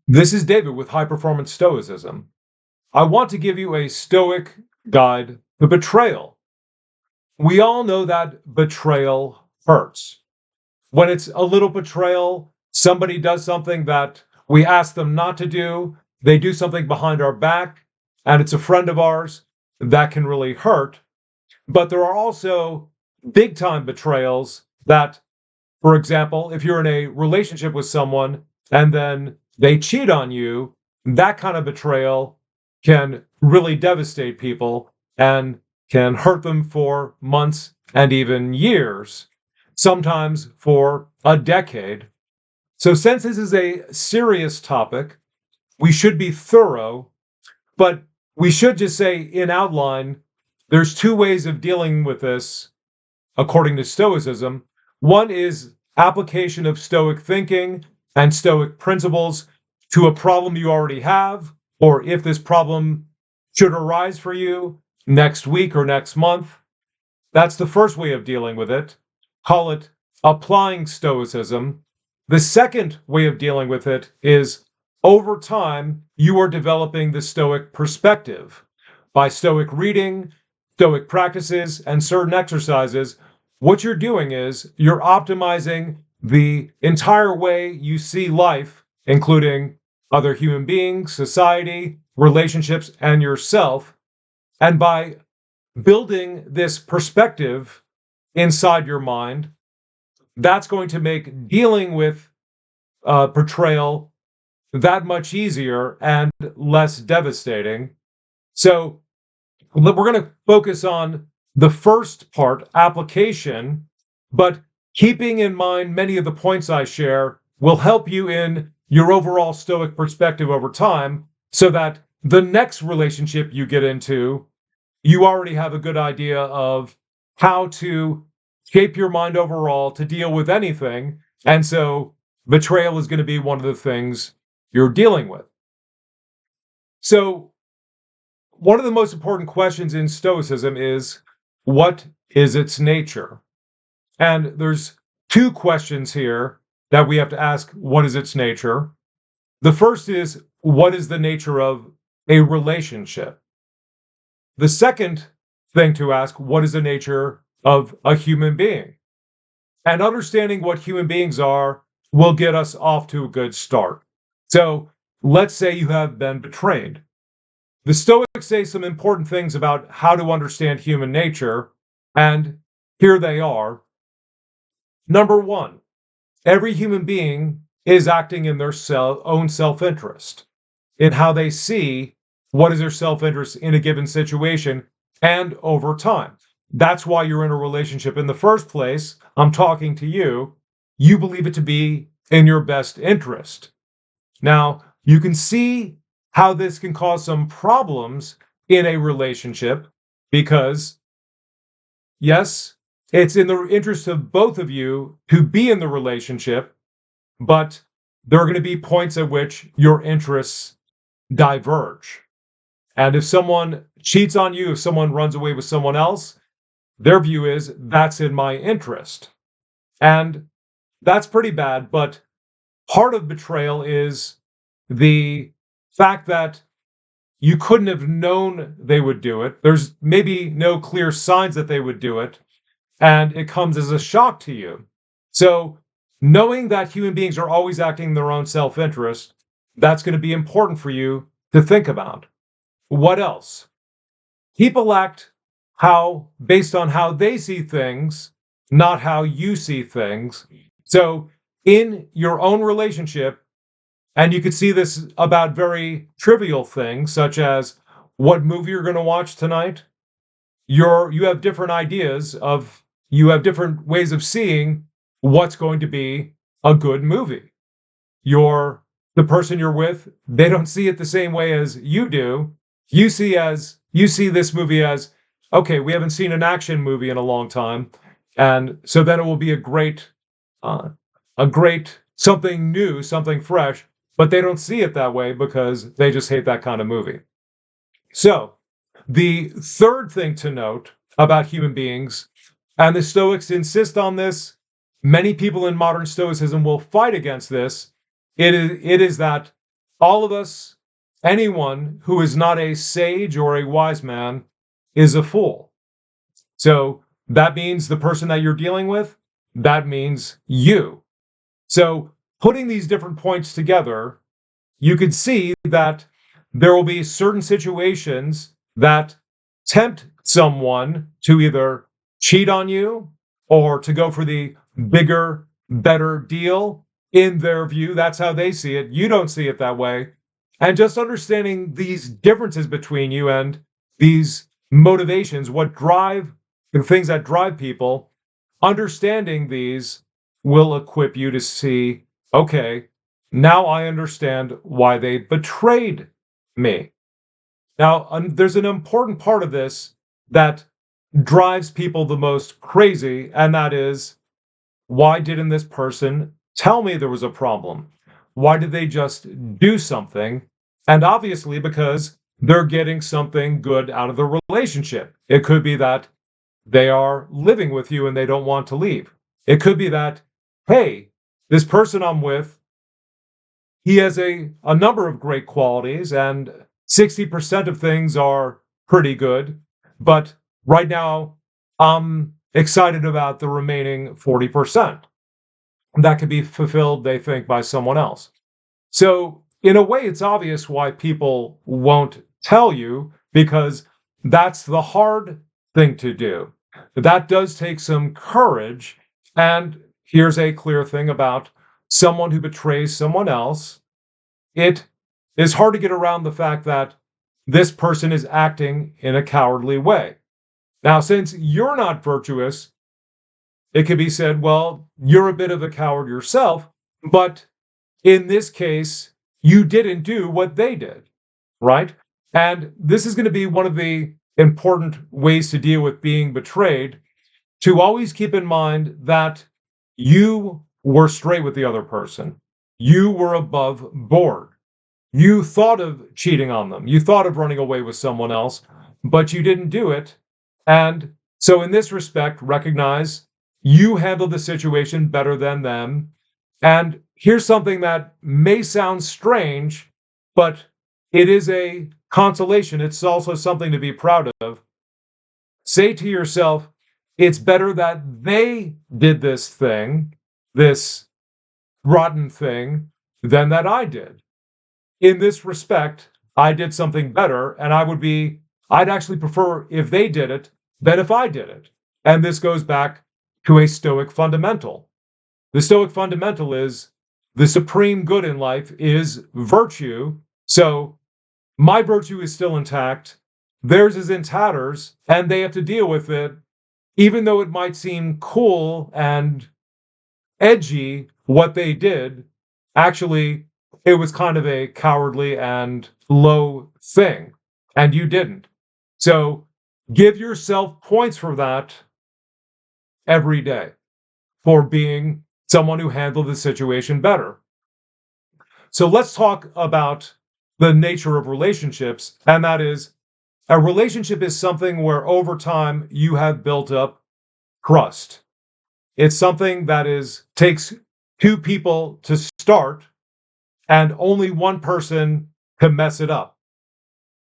This is David with High Performance Stoicism. I want to give you a Stoic guide to betrayal. We all know that betrayal hurts. When it's a little betrayal, somebody does something that we ask them not to do, they do something behind our back, and it's a friend of ours, that can really hurt. But there are also big time betrayals that, for example, if you're in a relationship with someone and then they cheat on you, that kind of betrayal can really devastate people and can hurt them for months and even years, sometimes for a decade. So, since this is a serious topic, we should be thorough, but we should just say in outline there's two ways of dealing with this according to Stoicism. One is application of Stoic thinking and Stoic principles to a problem you already have, or if this problem should arise for you next week or next month. That's the first way of dealing with it. Call it applying Stoicism. The second way of dealing with it is over time, you are developing the Stoic perspective by Stoic reading, Stoic practices, and certain exercises. What you're doing is you're optimizing the entire way you see life, including other human beings, society, relationships, and yourself. And by building this perspective inside your mind, that's going to make dealing with betrayal that much easier and less devastating. So we're going to focus on the first part, application, but keeping in mind many of the points I share will help you in your overall Stoic perspective over time so that the next relationship you get into, you already have a good idea of how to shape your mind overall to deal with anything. And so betrayal is going to be one of the things you're dealing with. So, one of the most important questions in Stoicism is what is its nature? And there's two questions here that we have to ask: what is its nature? The first is, what is the nature of a relationship? The second thing to ask, what is the nature of a human being? And understanding what human beings are will get us off to a good start. So let's say you have been betrayed. The Stoics say some important things about how to understand human nature, and here they are. Number one, every human being is acting in their own self-interest, in how they see what is their self-interest in a given situation and over time. That's why you're in a relationship in the first place. I'm talking to you. You believe it to be in your best interest. Now, you can see how this can cause some problems in a relationship because, yes, it's in the interest of both of you to be in the relationship, but there are going to be points at which your interests diverge. And if someone cheats on you, if someone runs away with someone else, their view is that's in my interest. And that's pretty bad, but part of betrayal is the fact that you couldn't have known they would do it. There's maybe no clear signs that they would do it, and it comes as a shock to you. So, knowing that human beings are always acting in their own self interest, that's going to be important for you to think about. What else? People act based on how they see things, not how you see things. So, in your own relationship, and you could see this about very trivial things, such as what movie you're going to watch tonight. You have different ideas of you have different ways of seeing what's going to be a good movie. The person you're with, they don't see it the same way as you do. You see this movie as, okay, we haven't seen an action movie in a long time, and so then it will be uh, a great something new, something fresh. But they don't see it that way because they just hate that kind of movie. So, the third thing to note about human beings, and the Stoics insist on this, many people in modern Stoicism will fight against this. It is that All of us, anyone who is not a sage or a wise man, is a fool. So that means the person that you're dealing with, that means you. So putting these different points together, you could see that there will be certain situations that tempt someone to either cheat on you or to go for the bigger, better deal in their view. That's how they see it. You don't see it that way. And just understanding these differences between you and these motivations, what drive the things that drive people, understanding these will equip you to see, okay, now I understand why they betrayed me. Now, there's an important part of this that drives people the most crazy, and that is, why didn't this person tell me there was a problem? Why did they just do something? And obviously, because they're getting something good out of the relationship. It could be that they are living with you and they don't want to leave. It could be that, hey, this person I'm with, he has a number of great qualities, and 60% of things are pretty good. But right now, I'm excited about the remaining 40%. That could be fulfilled, they think, by someone else. So, in a way, it's obvious why people won't tell you, because that's the hard thing to do. That does take some courage. And here's a clear thing about someone who betrays someone else: it is hard to get around the fact that this person is acting in a cowardly way. Now, since you're not virtuous, it could be said, well, you're a bit of a coward yourself, but in this case, you didn't do what they did, right? And this is going to be one of the important ways to deal with being betrayed, to always keep in mind that you were straight with the other person. You were above board. You thought of cheating on them. You thought of running away with someone else, but you didn't do it. And so, in this respect, recognize you handled the situation better than them. And here's something that may sound strange, but it is a consolation. It's also something to be proud of. Say to yourself, it's better that they did this thing, this rotten thing, than that I did. In this respect, I did something better, and I'd actually prefer if they did it than if I did it. And this goes back to a Stoic fundamental. The Stoic fundamental is the supreme good in life is virtue. So my virtue is still intact, theirs is in tatters, and they have to deal with it, even though it might seem cool and edgy what they did. Actually, it was kind of a cowardly and low thing, and you didn't. So give yourself points for that every day, for being someone who handled the situation better. So let's talk about the nature of relationships, and that is, a relationship is something where over time you have built up trust. It's something that takes two people to start, and only one person can mess it up.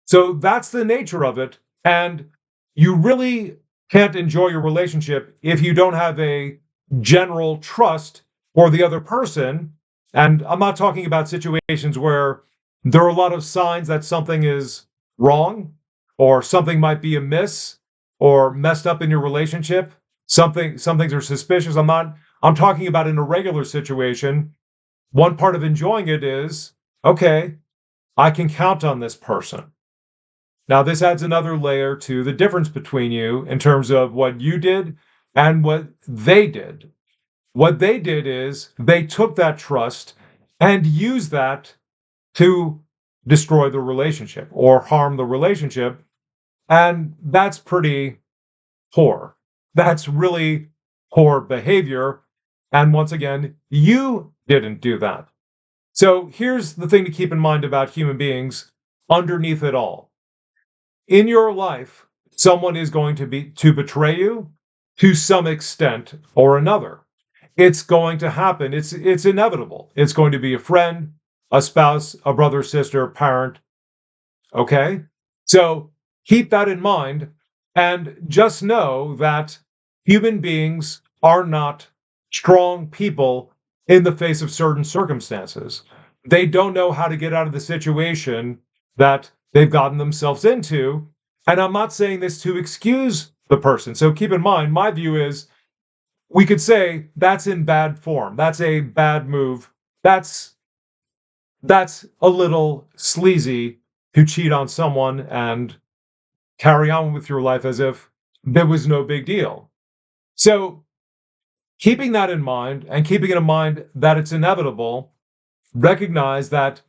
So that's the nature of it. And you really can't enjoy your relationship if you don't have a general trust for the other person. And I'm not talking about situations where there are a lot of signs that something is wrong, or something might be amiss or messed up in your relationship. Some things are suspicious. I'm talking about in a regular situation. One part of enjoying it is, okay, I can count on this person. Now, this adds another layer to the difference between you in terms of what you did and what they did. What they did is they took that trust and used that to destroy the relationship or harm the relationship. And that's pretty poor. That's really poor behavior. And once again, you didn't do that. So here's the thing to keep in mind about human beings underneath it all. In your life, someone is going to betray you to some extent or another. It's going to happen. It's inevitable. It's going to be a friend, a spouse, a brother, sister, parent. Okay? So keep that in mind and just know that human beings are not strong people in the face of certain circumstances. They don't know how to get out of the situation that they've gotten themselves into. And I'm not saying this to excuse the person. So keep in mind, my view is we could say that's in bad form. That's a bad move. That's that's a little sleazy to cheat on someone and carry on with your life as if there was no big deal. So, keeping that in mind and keeping in mind that it's inevitable, recognize that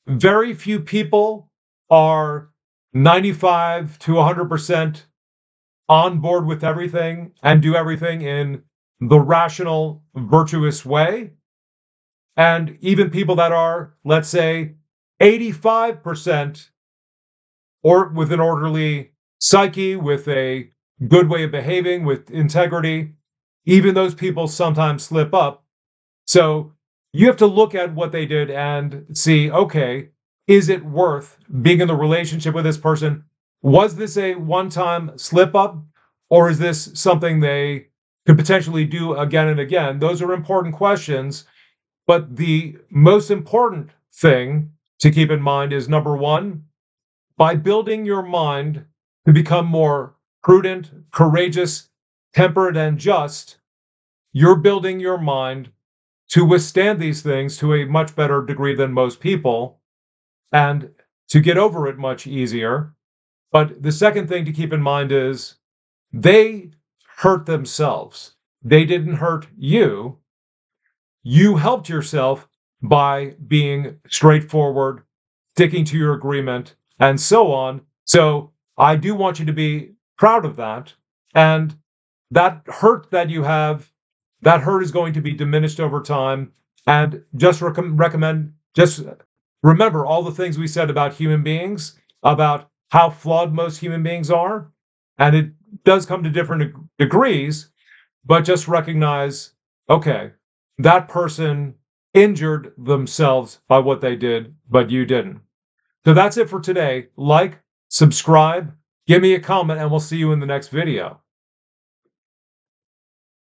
very few people are 95 to 100% on board with everything and do everything in the rational, virtuous way. And even people that are, let's say, 85% or with an orderly psyche, with a good way of behaving, with integrity, even those people sometimes slip up. So you have to look at what they did and see, okay, is it worth being in the relationship with this person? Was this a one-time slip up, or is this something they could potentially do again and again? Those are important questions. But the most important thing to keep in mind is number one, by building your mind to become more prudent, courageous, temperate, and just, you're building your mind to withstand these things to a much better degree than most people and to get over it much easier. But the second thing to keep in mind is they hurt themselves. They didn't hurt you. You helped yourself by being straightforward, sticking to your agreement, and so on. So I do want you to be proud of that. And that hurt that you have, that hurt is going to be diminished over time. And just just remember all the things we said about human beings, about how flawed most human beings are. And it does come to different degrees, but just recognize, okay, that person injured themselves by what they did, but you didn't. So that's it for today. Like, subscribe, give me a comment, and we'll see you in the next video.